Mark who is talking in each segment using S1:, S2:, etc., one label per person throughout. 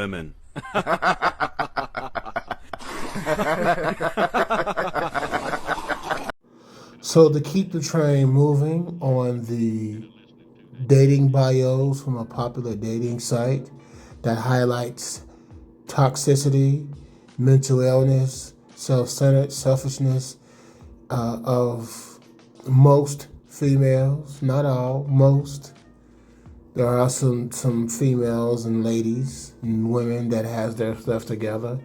S1: women.
S2: So to keep the train moving on the dating bios from a popular dating site that highlights toxicity, mental illness, self-centered selfishness of most females, not all, most. There are some females and ladies and women that has their stuff together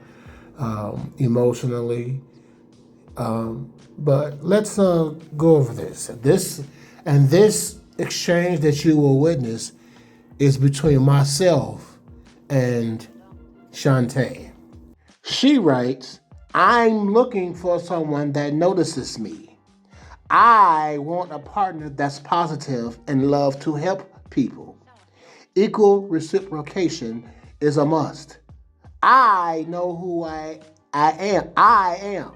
S2: emotionally. But let's go over this. This exchange that you will witness is between myself and Shantae. She writes, I'm looking for someone that notices me. I want a partner that's positive and love to help people. Equal reciprocation is a must. I know who I am. I am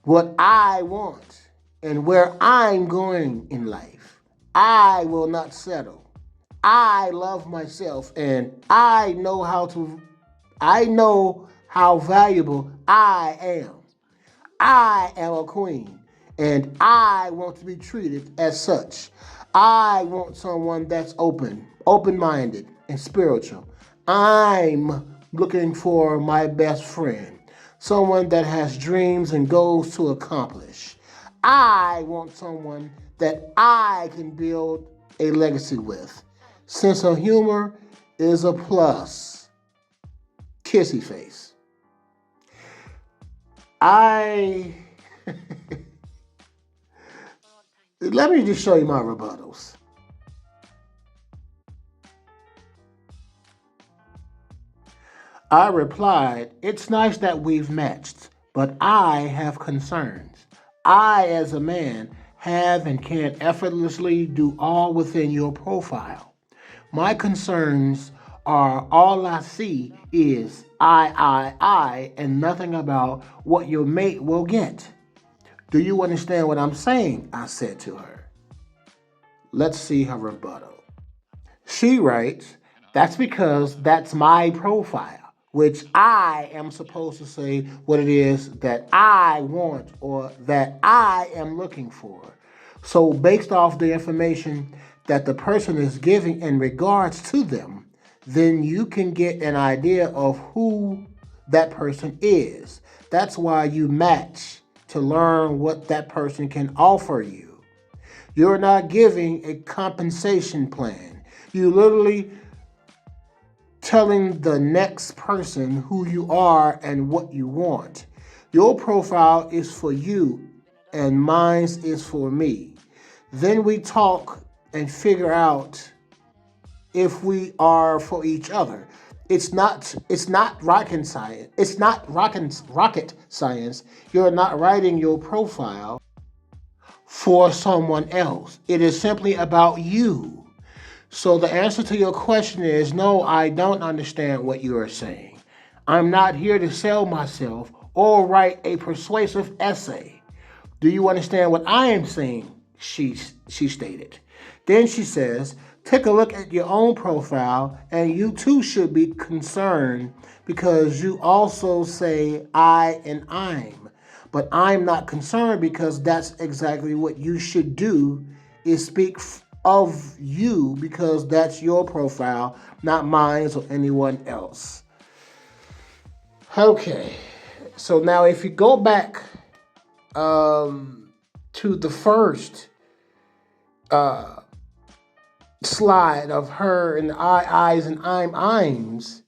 S2: what I want and where I'm going in life. I will not settle. I love myself and I know how valuable I am. I am a queen and I want to be treated as such. I want someone that's open-minded and spiritual. I'm looking for my best friend, someone that has dreams and goals to accomplish. I want someone that I can build a legacy with. Sense of humor is a plus. Kissy face. I Let me just show you my rebuttals. I replied, it's nice that we've matched, but I have concerns. I, as a man, have and can effortlessly do all within your profile. My concerns are all I see is and nothing about what your mate will get. Do you understand what I'm saying? I said to her. Let's see her rebuttal. She writes, that's because that's my profile, which I am supposed to say what it is that I want or that I am looking for. So, based off the information that the person is giving in regards to them, then you can get an idea of who that person is. That's why you match to learn what that person can offer you. You're not giving a compensation plan. You literally telling the next person who you are and what you want. Your profile is for you and mine is for me. Then we talk and figure out if we are for each other. It's not rocket science. It's not rocket science. You're not writing your profile for someone else. It is simply about you. So the answer to your question is no, I don't understand what you are saying. I'm not here to sell myself or write a persuasive essay. Do you understand what I am saying? She stated. Then she says, take a look at your own profile and you too should be concerned because you also say I and I'm. But I'm not concerned because that's exactly what you should do is speak of you because that's your profile, not mine or anyone else. Okay, so now if you go back to the first slide of her and I's and I'ms,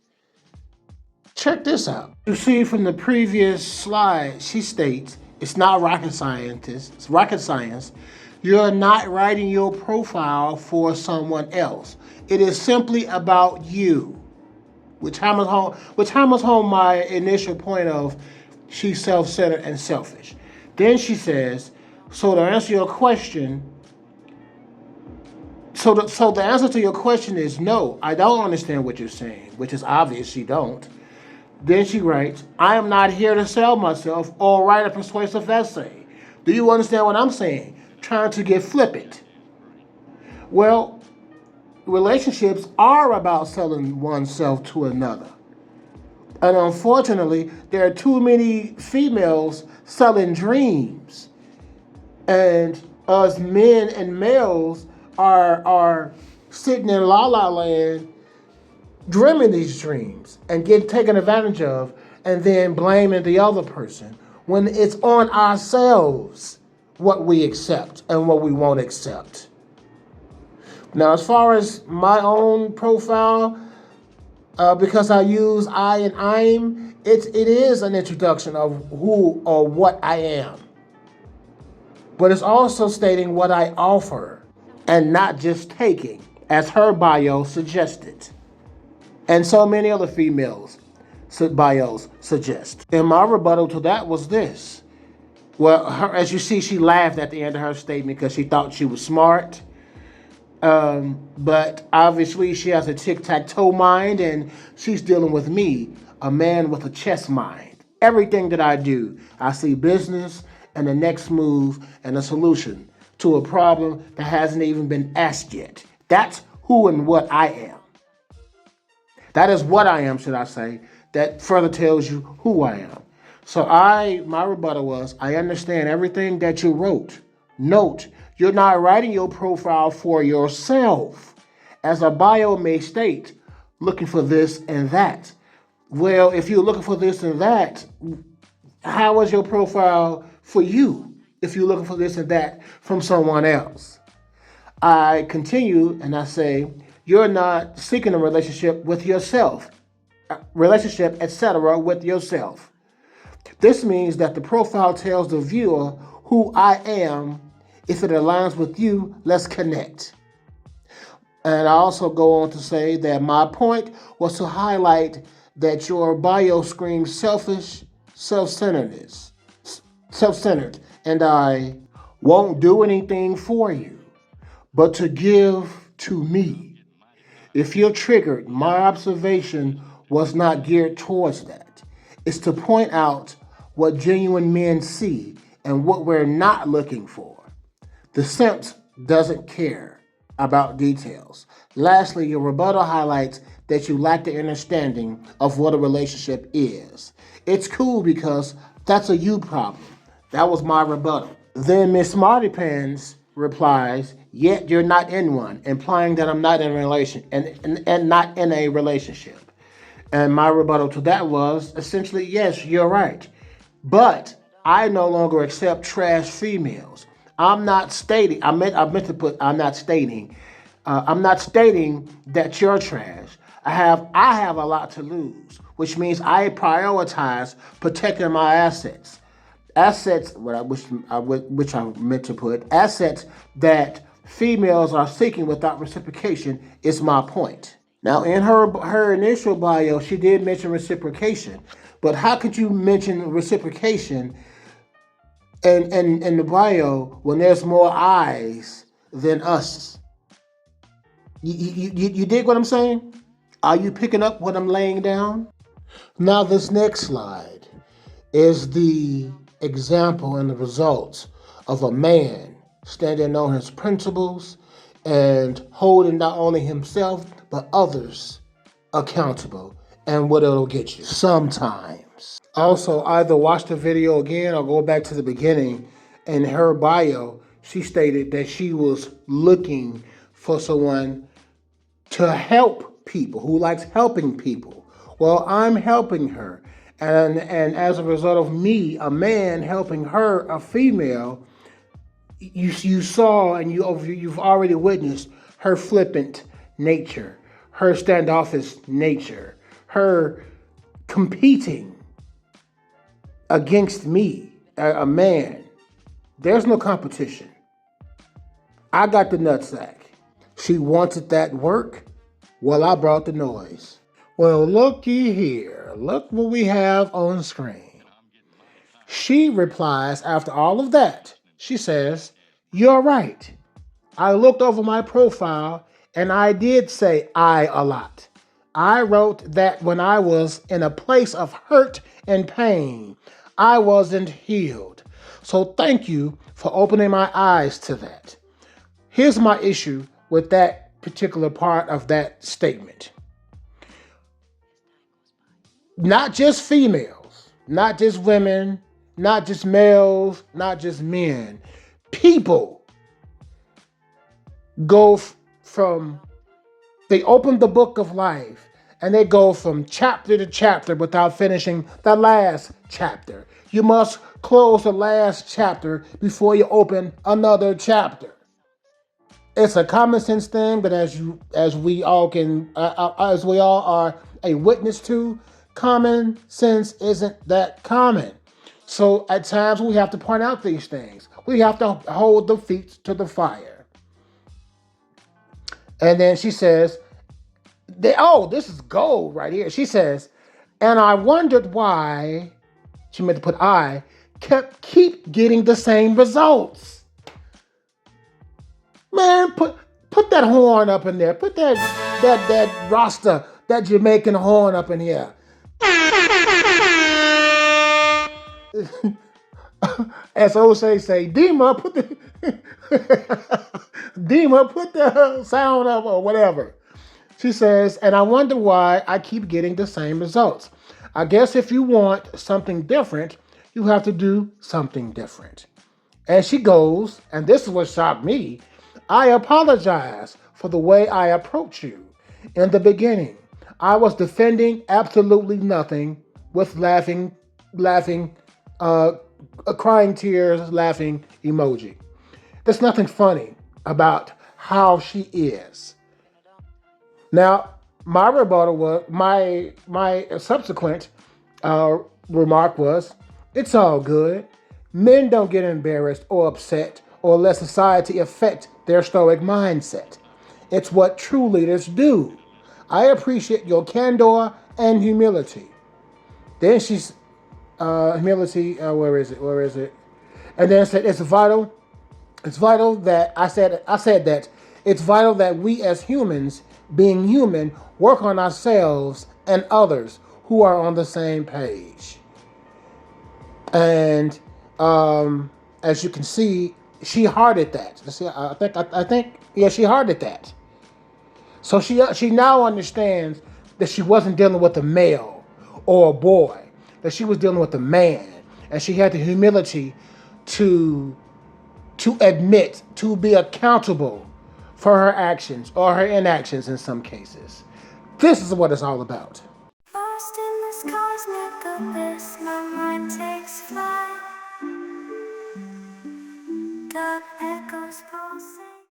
S2: check this out. You see from the previous slide, she states it's not rocket science. It's rocket science. You're not writing your profile for someone else. It is simply about you. Which hammers home my initial point of she's self-centered and selfish. Then she says, so to answer your question, so the answer to your question is no, I don't understand what you're saying, which is obvious you don't. Then she writes, I am not here to sell myself or write a persuasive essay. Do you understand what I'm saying? Trying to get flippant. Well, relationships are about selling oneself to another. And unfortunately, there are too many females selling dreams. And us men and males are sitting in la la land dreaming these dreams and getting taken advantage of and then blaming the other person when it's on ourselves what we accept and what we won't accept. Now, as far as my own profile, because I use I and I'm, it is an introduction of who or what I am. But it's also stating what I offer and not just taking, as her bio suggested. And so many other females' bios suggest. And my rebuttal to that was this. Well, as you see, she laughed at the end of her statement because she thought she was smart. But obviously she has a tic-tac-toe mind and she's dealing with me, a man with a chess mind. Everything that I do, I see business and the next move and a solution to a problem that hasn't even been asked yet. That's who and what I am. That is what I am, should I say, that further tells you who I am. So my rebuttal was, I understand everything that you wrote. Note, you're not writing your profile for yourself. As a bio may state, looking for this and that. Well, if you're looking for this and that, how is your profile for you if you're looking for this and that from someone else? I continue and I say, you're not seeking a relationship with yourself, etc., with yourself. This means that the profile tells the viewer who I am. If it aligns with you, let's connect. And I also go on to say that my point was to highlight that your bio screams selfish, self-centered, and I won't do anything for you, but to give to me. If you're triggered, my observation was not geared towards that. It's to point out what genuine men see and what we're not looking for. The simp doesn't care about details. Lastly, your rebuttal highlights that you lack the understanding of what a relationship is. It's cool because that's a you problem. That was my rebuttal. Then Miss Smarty Pants replies, yet you're not in one, implying that I'm not in a relation and not in a relationship. And my rebuttal to that was essentially, yes, you're right. But I no longer accept trash females. I'm not stating that you're trash. I have a lot to lose, which means I prioritize protecting my assets. Which I meant to put, assets that females are seeking without reciprocation is my point. Now, in her initial bio, she did mention reciprocation, but how could you mention reciprocation in the bio when there's more eyes than us? You dig what I'm saying? Are you picking up what I'm laying down? Now, this next slide is the example and the results of a man standing on his principles and holding not only himself but others accountable, and what it'll get you sometimes. Also, either watch the video again or go back to the beginning. In her bio, she stated that she was looking for someone to help people, who likes helping people. Well, I'm helping her. And as a result of me, a man helping her, a female, you saw and you've already witnessed her flippant nature, her standoffish nature, her competing against me, a man. There's no competition. I got the nutsack. She wanted that work. Well, I brought the noise. Well, looky here. Look what we have on screen. She replies after all of that. She says, you're right. I looked over my profile and I did say I a lot. I wrote that when I was in a place of hurt and pain, I wasn't healed. So thank you for opening my eyes to that. Here's my issue with that particular part of that statement. Not just females, not just women, not just males, not just men. People go from, they open the book of life and they go from chapter to chapter without finishing the last chapter. You must close the last chapter before you open another chapter. It's a common sense thing, but as we all are a witness to, common sense isn't that common. So at times we have to point out these things. We have to hold the feet to the fire. And then she says, this is gold right here. She says, and I wondered why, she meant to put I, keep getting the same results. Man, put that horn up in there. Put that Rasta, that Jamaican horn up in here. As O'Shea say, Dima, put the Dima, put the sound up or whatever. She says, and I wonder why I keep getting the same results. I guess if you want something different, you have to do something different. And she goes, and this is what shocked me, I apologize for the way I approached you. In the beginning, I was defending absolutely nothing with crying tears, laughing emoji. There's nothing funny about how she is. Now, my rebuttal was, my subsequent remark was, it's all good. Men don't get embarrassed or upset or let society affect their stoic mindset. It's what true leaders do. I appreciate your candor and humility. Then she's, where is it? And then said, it's vital that, I said that, it's vital that we as humans, being human, work on ourselves and others who are on the same page. And as you can see, she hearted that. See, I think, yeah, she hearted that. So she now understands that she wasn't dealing with a male or a boy, that she was dealing with a man, and she had the humility to admit, to be accountable for her actions or her inactions in some cases. This is what it's all about.
S1: Lost in this cosmic abyss, my mind takes flight. Dark echoes pulse